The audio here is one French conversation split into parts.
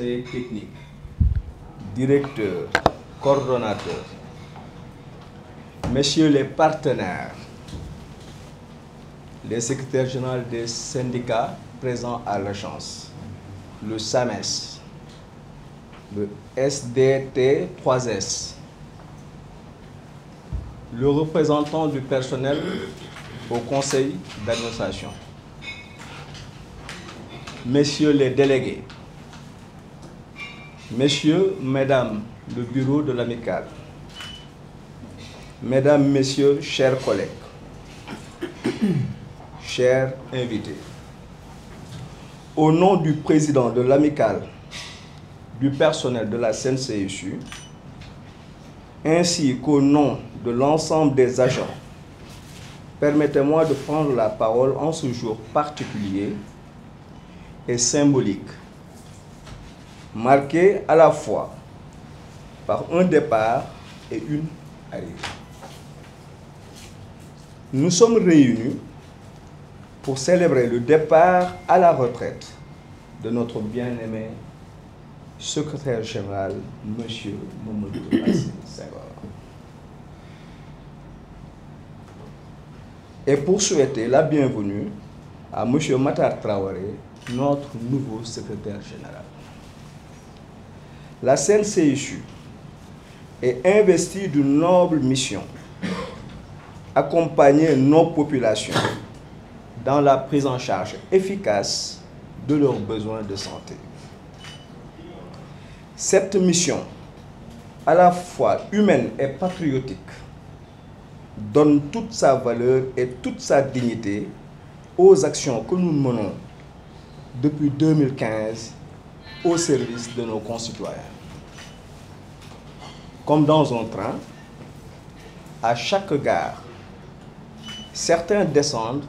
conseillers techniques, directeurs, coordonnateurs, messieurs les partenaires, les secrétaires généraux des syndicats présents à l'agence, le SAMES, le SDT3S, le représentant du personnel au conseil d'administration, messieurs les délégués, messieurs, mesdames, le bureau de l'amicale, mesdames, messieurs, chers collègues, chers invités, au nom du président de l'amicale, du personnel de la CNCSU, ainsi qu'au nom de l'ensemble des agents, permettez-moi de prendre la parole en ce jour particulier et symbolique, marqué à la fois par un départ et une arrivée. Nous sommes réunis pour célébrer le départ à la retraite de notre bien-aimé secrétaire général, M. Mamadou Racine Senghor. Et pour souhaiter la bienvenue à M. Matar Traoré, notre nouveau secrétaire général. La CNCSU est investie d'une noble mission, accompagner nos populations dans la prise en charge efficace de leurs besoins de santé. Cette mission, à la fois humaine et patriotique, donne toute sa valeur et toute sa dignité aux actions que nous menons depuis 2015 au service de nos concitoyens. Comme dans un train, à chaque gare, certains descendent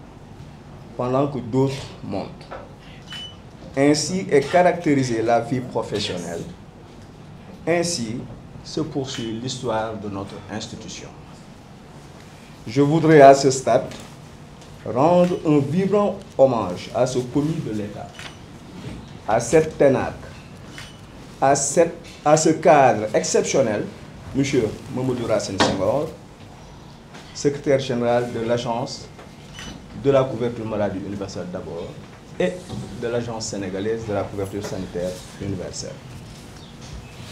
pendant que d'autres montent. Ainsi est caractérisée la vie professionnelle. Ainsi se poursuit l'histoire de notre institution. Je voudrais à ce stade rendre un vibrant hommage à ce commis de l'État, à cette TENAC, à ce cadre exceptionnel, M. Mamadou Racine Senghor, secrétaire général de l'Agence de la couverture maladie universelle d'abord et de l'Agence sénégalaise de la couverture sanitaire universelle.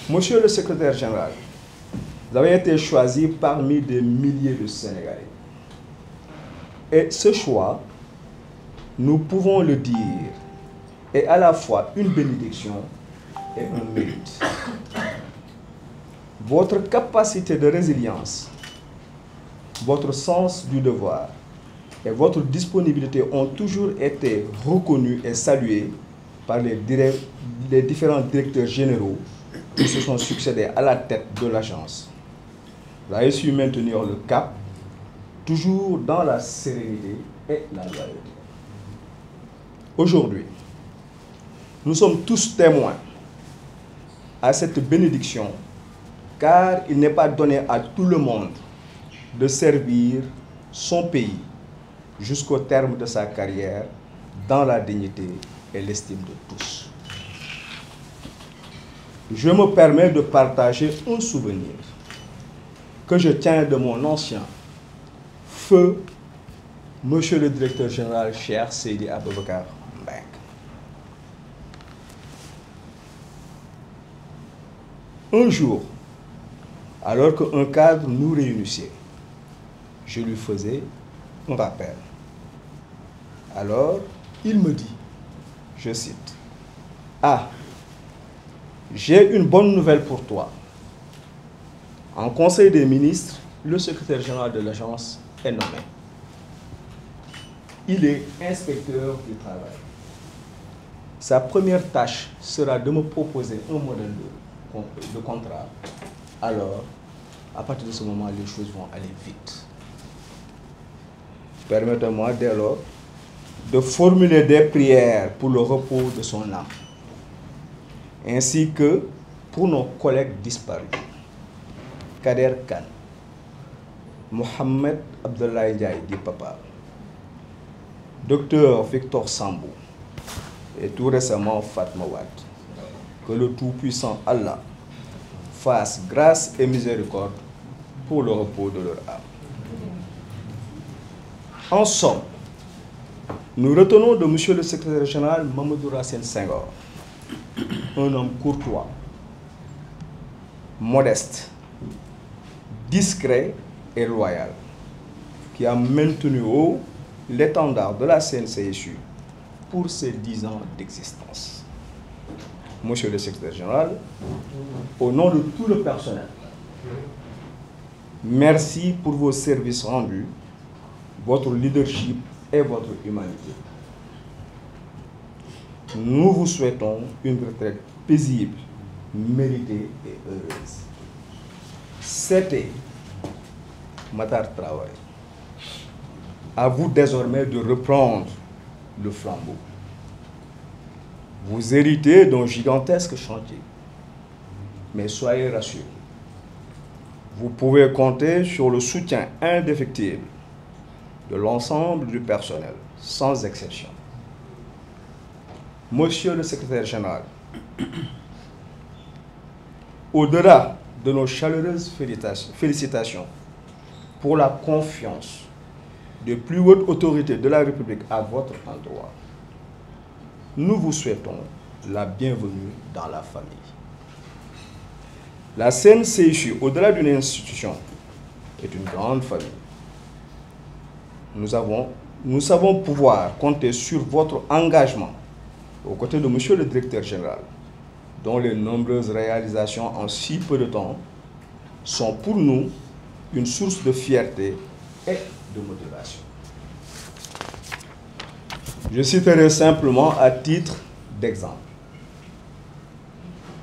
Monsieur le secrétaire général, vous avez été choisi parmi des milliers de Sénégalais. Et ce choix, nous pouvons le dire, est à la fois une bénédiction et un mérite. Votre capacité de résilience, votre sens du devoir et votre disponibilité ont toujours été reconnues et saluées par les différents directeurs généraux qui se sont succédés à la tête de l'agence. Vous avez su maintenir le cap, toujours dans la sérénité et la loyauté. Aujourd'hui, nous sommes tous témoins à cette bénédiction, car il n'est pas donné à tout le monde de servir son pays jusqu'au terme de sa carrière dans la dignité et l'estime de tous. Je me permets de partager un souvenir que je tiens de mon ancien feu, Monsieur le directeur général Cheikh Seydi Aboubacar Mbengue. Un jour, alors qu'un cadre nous réunissait, je lui faisais un rappel. Alors, il me dit, je cite, « Ah, j'ai une bonne nouvelle pour toi. En Conseil des ministres, le secrétaire général de l'agence est nommé. Il est inspecteur du travail. Sa première tâche sera de me proposer un modèle de contrat. Alors, à partir de ce moment, les choses vont aller vite. Permettez-moi dès lors de formuler des prières pour le repos de son âme, ainsi que pour nos collègues disparus, Kader Khan, Mohamed Abdoulaye Ndiaye dit Papa, Dr Victor Sambou et tout récemment Fatma Wade, que le Tout-Puissant Allah fasse grâce et miséricorde pour le repos de leur âme. En somme, nous retenons de Monsieur le secrétaire général Mamadou Racine Senghor un homme courtois, modeste, discret et loyal, qui a maintenu haut l'étendard de la CNCSU pour ses 10 ans d'existence. Monsieur le secrétaire général, au nom de tout le personnel, merci pour vos services rendus, votre leadership et votre humanité. Nous vous souhaitons une retraite paisible, méritée et heureuse. C'était Matar Traoré. À vous désormais de reprendre le flambeau. Vous héritez d'un gigantesque chantier, mais soyez rassurés. Vous pouvez compter sur le soutien indéfectible de l'ensemble du personnel, sans exception. Monsieur le secrétaire général, au-delà de nos chaleureuses félicitations pour la confiance des plus hautes autorités de la République à votre endroit, nous vous souhaitons la bienvenue dans la famille. La CNCSU, au-delà d'une institution, est une grande famille. Nous savons pouvoir compter sur votre engagement aux côtés de Monsieur le directeur général, dont les nombreuses réalisations en si peu de temps sont pour nous une source de fierté et de motivation. Je citerai simplement à titre d'exemple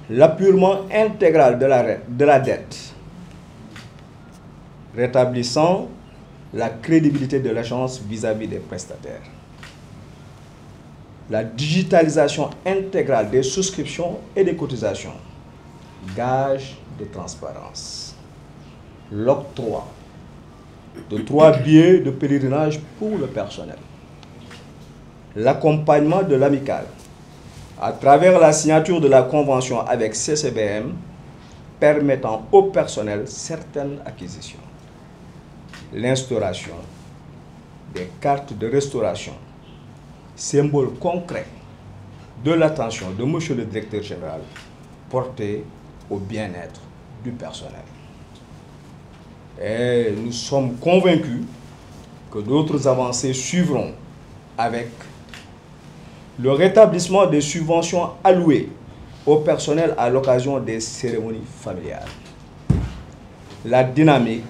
l'appurement intégral de la dette, rétablissant la crédibilité de l'agence vis-à-vis des prestataires. La digitalisation intégrale des souscriptions et des cotisations, gage de transparence. L'octroi de 3 billets de pèlerinage pour le personnel. L'accompagnement de l'amicale à travers la signature de la convention avec CCBM permettant au personnel certaines acquisitions. L'instauration des cartes de restauration, symbole concret de l'attention de Monsieur le directeur général portée au bien-être du personnel. Et nous sommes convaincus que d'autres avancées suivront avec le rétablissement des subventions allouées au personnel à l'occasion des cérémonies familiales, la dynamique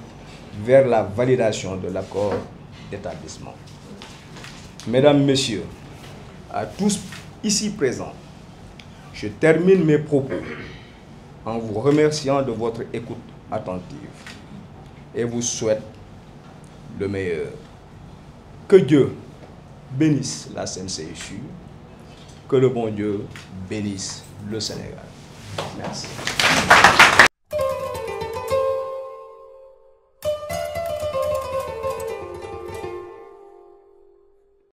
vers la validation de l'accord d'établissement. Mesdames, Messieurs, à tous ici présents, je termine mes propos en vous remerciant de votre écoute attentive et vous souhaite le meilleur. Que Dieu bénisse la CNCSU, que le bon Dieu bénisse le Sénégal. Merci.